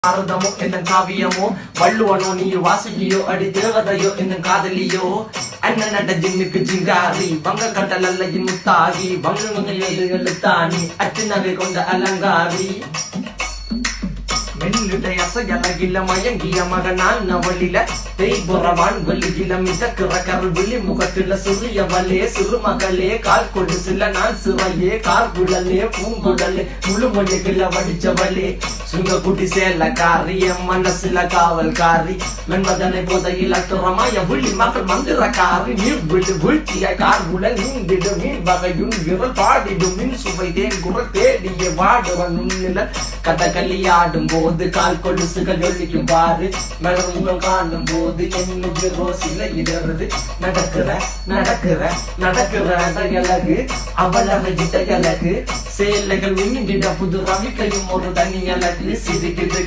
பாரதமோ என்னும் காவியமோ வள்ளுவனோ நீ வாசுகியோ அடி தேவதையோ என்னும் காதலியோ அண்ணன் நட ஜின்னுக்கு ஜிங்காரி வங்க கடல் அல்லையின் முத்தாகி வங்க எழுத்தாணி அச்சு நகை கொண்ட அலங்காரி மெல்லுடை அசையலகில மயங்கிய மகனான் நவளில தேய்புறவான் வெளியில மிதக்கிற கருவிழி முகத்தில சிறியவளே சிறுமகளே கால் கொண்டு சில நான் சிறையே கார்குழலே பூங்குழலே முழுமொழிகள வடிச்சவளே சுங்க குட்டி சேலக்காரி என் மனசுல காவல்காரி மென்பதனை போதையில் அத்துறமாய விழி மகள் மந்திரக்காரி நீர் விழு வீழ்ச்சிய கார்குழல் நீந்திடு மீன் வகையுன் விரல் பாடிடும் மின் சுவை தேன் குரல் தேடிய வாடுவன் உன்னில கதகளியாடும் போது கால் கொலுசுகள் ஒழிக்கும் பாரு மலர்முகம் காணும் போது என்னுக்கு ரோசில இடறது நடக்கிற அழகு அவளவை இடையழகு சேலைகள் மின்னிட புது ரவிக்கையும் ஒரு தனி அழகு சிரிக்குது